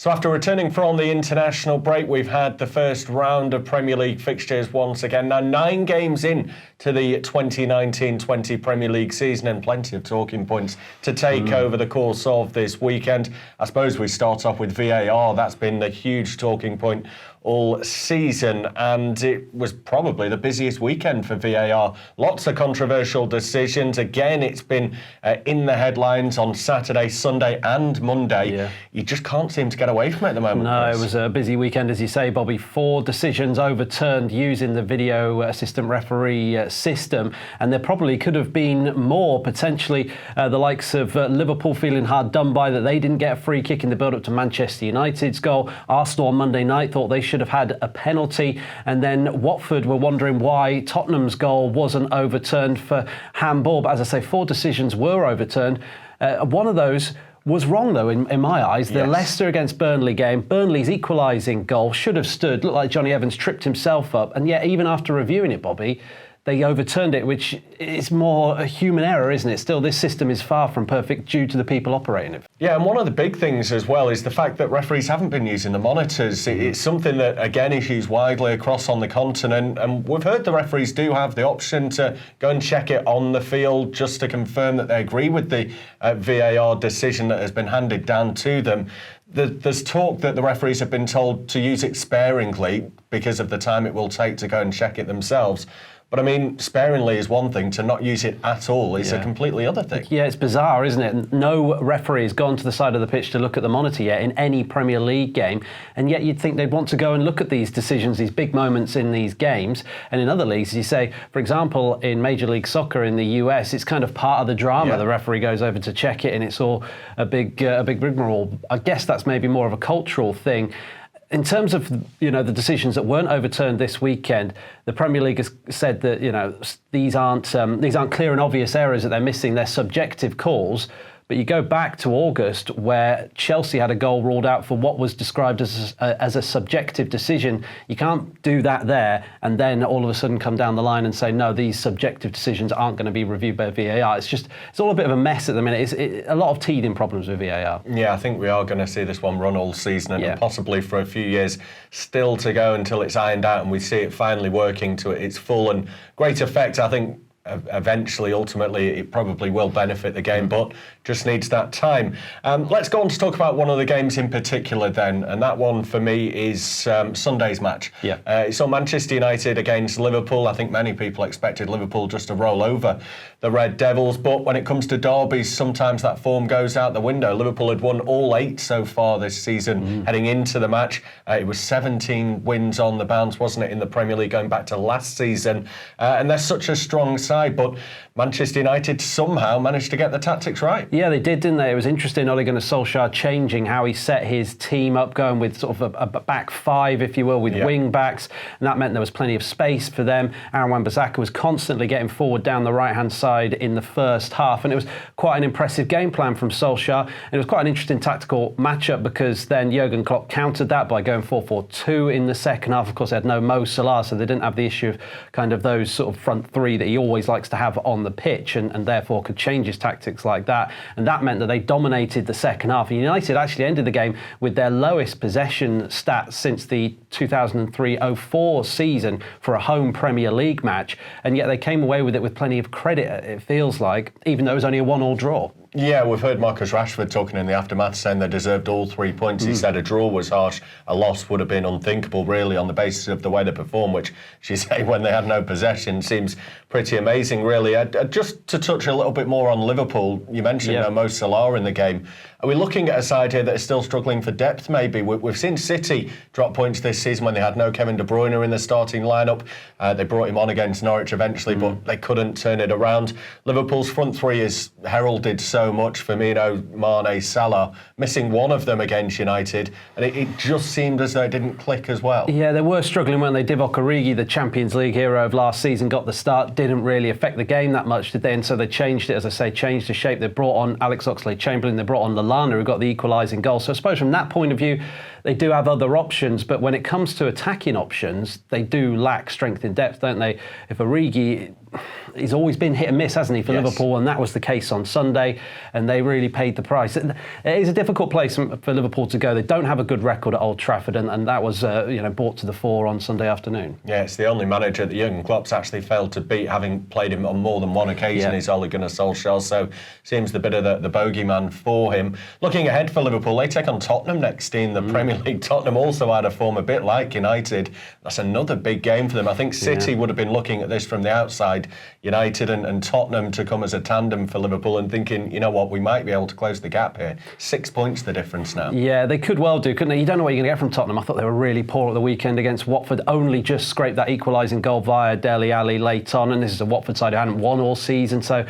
So after returning from the international break, we've had the first round of Premier League fixtures once again. Now 9 games in to the 2019-20 Premier League season and plenty of talking points to take over the course of this weekend. I suppose we start off with VAR. That's been the huge talking point all season, and it was probably the busiest weekend for VAR. Lots of controversial decisions. Again, it's been in the headlines on Saturday, Sunday and Monday. Yeah. You just can't seem to get away from it at the moment. No, Chris. It was a busy weekend, as you say, Bobbie. 4 decisions overturned using the video assistant referee system, and there probably could have been more, potentially the likes of Liverpool feeling hard done by that they didn't get a free kick in the build-up to Manchester United's goal. Arsenal on Monday night thought they should have had a penalty, and then Watford were wondering why Tottenham's goal wasn't overturned for handball. But as I say, 4 decisions were overturned. One of those was wrong, though, in my eyes. The Leicester against Burnley game, Burnley's equalising goal should have stood. Looked like Johnny Evans tripped himself up, and yet even after reviewing it, Bobbie, they overturned it, which is more a human error, isn't it? Still, this system is far from perfect due to the people operating it. Yeah, and one of the big things as well is the fact that referees haven't been using the monitors. It's something that, again, is used widely across on the continent, and we've heard the referees do have the option to go and check it on the field just to confirm that they agree with the VAR decision that has been handed down to them. There's talk that the referees have been told to use it sparingly because of the time it will take to go and check it themselves. But I mean, sparingly is one thing, to not use it at all is a completely other thing. Yeah, it's bizarre, isn't it? No referee has gone to the side of the pitch to look at the monitor yet in any Premier League game, and yet you'd think they'd want to go and look at these decisions, these big moments in these games. And in other leagues, as you say, for example, in Major League Soccer in the US, it's kind of part of the drama. Yeah. The referee goes over to check it, and it's all a big rigmarole. I guess that's maybe more of a cultural thing. In terms of the decisions that weren't overturned this weekend, the Premier League has said that these aren't clear and obvious errors that they're missing. They're subjective calls. But you go back to August, where Chelsea had a goal ruled out for what was described as a subjective decision. You can't do that there and then all of a sudden come down the line and say, no, these subjective decisions aren't going to be reviewed by VAR. It's all a bit of a mess at the minute. It's a lot of teething problems with VAR. Yeah, I think we are going to see this one run all season and possibly for a few years still to go until it's ironed out and we see it finally working to its full and great effect. I think eventually, ultimately, it probably will benefit the game, but just needs that time. Let's go on to talk about one of the games in particular then, and that one for me is Sunday's match. Yeah. It's on Manchester United against Liverpool. I think many people expected Liverpool just to roll over the Red Devils, but when it comes to derbies, sometimes that form goes out the window. Liverpool had won all 8 so far this season heading into the match. It was 17 wins on the bounce, wasn't it, in the Premier League going back to last season, and they're such a strong side. But Manchester United somehow managed to get the tactics right. Yeah, they did, didn't they? It was interesting, Ole Gunnar Solskjaer changing how he set his team up, going with sort of a back 5, if you will, with wing backs, and that meant there was plenty of space for them. Aaron Wan-Bissaka was constantly getting forward down the right-hand side in the first half, and it was quite an impressive game plan from Solskjaer, and it was quite an interesting tactical matchup because then Jurgen Klopp countered that by going 4-4-2 in the second half. Of course, they had no Mo Salah, so they didn't have the issue of kind of those sort of front 3 that he always likes to have on the pitch, and therefore could change his tactics like that. And that meant that they dominated the second half. And United actually ended the game with their lowest possession stats since the 2003-04 season for a home Premier League match. And yet they came away with it with plenty of credit, it feels like, even though it was only a 1-1 draw. Yeah, we've heard Marcus Rashford talking in the aftermath saying they deserved all 3 points. He said a draw was harsh, a loss would have been unthinkable, really, on the basis of the way they performed, which, as you say, when they had no possession, seems pretty amazing, really. Just to touch a little bit more on Liverpool, you mentioned Mo Salah in the game. Are we looking at a side here that is still struggling for depth, maybe? We've seen City drop points this season when they had no Kevin De Bruyne in the starting lineup. They brought him on against Norwich eventually, but they couldn't turn it around. Liverpool's front 3 is heralded so much. Firmino, Mane, Salah, missing one of them against United, and it just seemed as though it didn't click as well. Yeah, they were struggling when they Divock Origi, the Champions League hero of last season, got the start. Didn't really affect the game that much, did they? And so they changed it, as I say, changed the shape. They brought on Alex Oxlade-Chamberlain, they brought on Lallana, who got the equalising goal. So I suppose from that point of view, they do have other options, but when it comes to attacking options, they do lack strength in depth, don't they? If Origi he's always been hit and miss, hasn't he, for Liverpool, and that was the case on Sunday, and they really paid the price. It is a difficult place for Liverpool to go. They don't have a good record at Old Trafford, and that was brought to the fore on Sunday afternoon. Yeah, it's the only manager that Jurgen Klopp's actually failed to beat, having played him on more than one occasion, is Ole Gunnar Solskjaer, so seems the bit of the bogeyman for him. Looking ahead for Liverpool, they take on Tottenham next in the Premier League. Tottenham also had a form a bit like United. That's another big game for them. I think City would have been looking at this from the outside, United and Tottenham to come as a tandem for Liverpool, and thinking, you know what, we might be able to close the gap here. 6 points the difference now. Yeah, they could well do, couldn't they? You don't know what you're going to get from Tottenham. I thought they were really poor at the weekend against Watford, only just scraped that equalising goal via Dele Alli late on, and this is a Watford side who hadn't won all season, so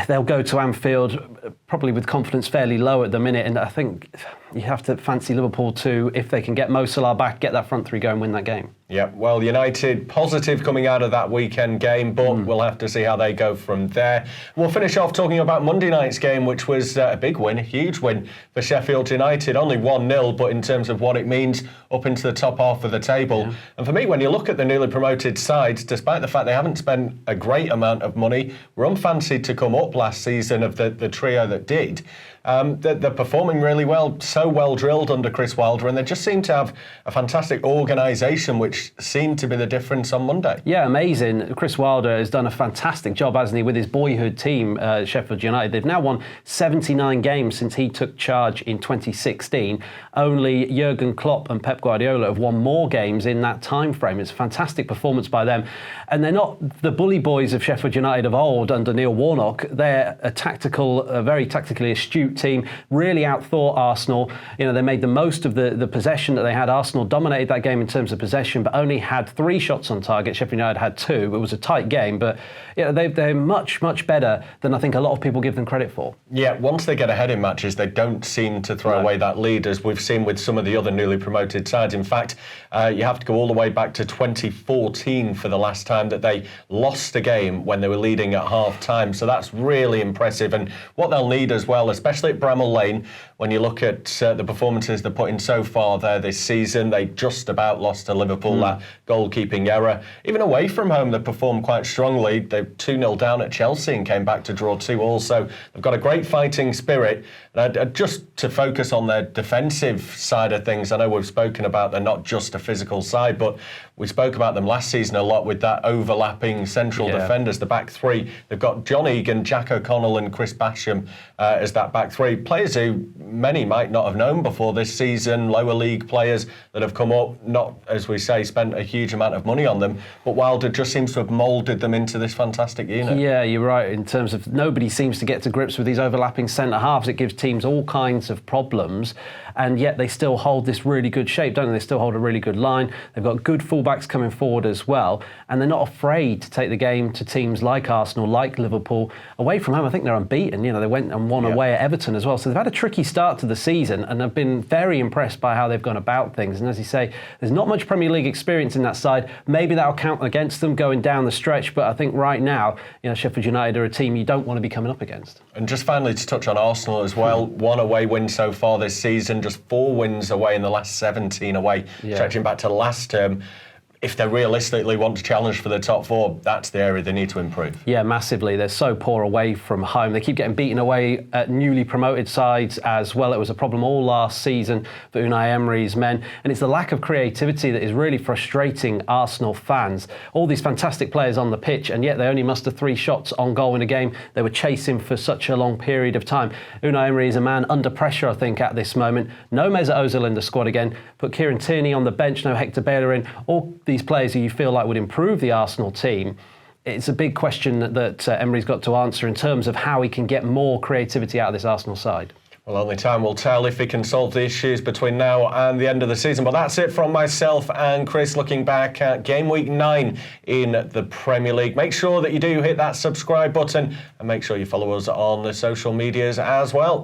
they'll go to Anfield probably with confidence fairly low at the minute, and I think you have to fancy Liverpool too, if they can get Mo Salah back, get that front three going, win that game. Yeah, well, United positive coming out of that weekend game, but we'll have to see how they go from there. We'll finish off talking about Monday night's game, which was a big win, a huge win for Sheffield United. Only 1-0, but in terms of what it means up into the top half of the table. Yeah. And for me, when you look at the newly promoted sides, despite the fact they haven't spent a great amount of money, were unfancied to come up last season of the trio that did. They're performing really well, so well drilled under Chris Wilder, and they just seem to have a fantastic organisation, which seemed to be the difference on Monday. Yeah, amazing. Chris Wilder has done a fantastic job, hasn't he, with his boyhood team, Sheffield United. They've now won 79 games since he took charge in 2016. Only Jurgen Klopp and Pep Guardiola have won more games in that time frame. It's a fantastic performance by them. And they're not the bully boys of Sheffield United of old under Neil Warnock. They're a very tactically astute team, really outthought Arsenal. You know, they made the most of the possession that they had. Arsenal dominated that game in terms of possession, but only had 3 shots on target. Sheffield United had 2. It was a tight game, but they're much, much better than I think a lot of people give them credit for. Yeah, once they get ahead in matches, they don't seem to throw away that lead, as we've seen with some of the other newly promoted sides. In fact, you have to go all the way back to 2014 for the last time that they lost a game when they were leading at half-time. So that's really impressive. And what they'll need as well, especially at Bramall Lane, when you look at the performances they're putting so far there this season, they just about lost to Liverpool, that goalkeeping error. Even away from home, they performed quite strongly. They're 2-0 down at Chelsea and came back to draw 2-2. So they've got a great fighting spirit. And just to focus on their defensive side of things, I know we've spoken about they're not just a physical side, but we spoke about them last season a lot with that overlapping central defenders, the back three. They've got John Egan, Jack O'Connell and Chris Basham as that back three. Players who many might not have known before this season, lower league players that have come up, not, as we say, spent a huge amount of money on them, but Wilder just seems to have moulded them into this fantastic unit. Yeah, you're right, in terms of nobody seems to get to grips with these overlapping centre-halves. It gives teams all kinds of problems, and yet they still hold this really good shape, don't they? They still hold a really good line. They've got good fullbacks coming forward as well, and they're not afraid to take the game to teams like Arsenal, like Liverpool. Away from home, I think they're unbeaten. You know, they went and won away at Everton as well. So they've had a tricky start to the season, and I've been very impressed by how they've gone about things. And as you say, there's not much Premier League experience in that side. Maybe that'll count against them going down the stretch, but I think right now, you know, Sheffield United are a team you don't want to be coming up against. And just finally to touch on Arsenal as well, 1 away win so far this season, just 4 wins away in the last 17 away, stretching back to last term. If they realistically want to challenge for the top 4, that's the area they need to improve. Yeah, massively. They're so poor away from home. They keep getting beaten away at newly promoted sides as well. It was a problem all last season for Unai Emery's men. And it's the lack of creativity that is really frustrating Arsenal fans. All these fantastic players on the pitch, and yet they only muster 3 shots on goal in a game they were chasing for such a long period of time. Unai Emery is a man under pressure, I think, at this moment. No Mesut Ozil in the squad again. Put Kieran Tierney on the bench, no Hector Bellerin. All these players who you feel like would improve the Arsenal team. It's a big question that Emery's got to answer in terms of how he can get more creativity out of this Arsenal side. Well, only time will tell if he can solve the issues between now and the end of the season. But that's it from myself and Chris, looking back at game week 9 in the Premier League. Make sure that you do hit that subscribe button and make sure you follow us on the social medias as well.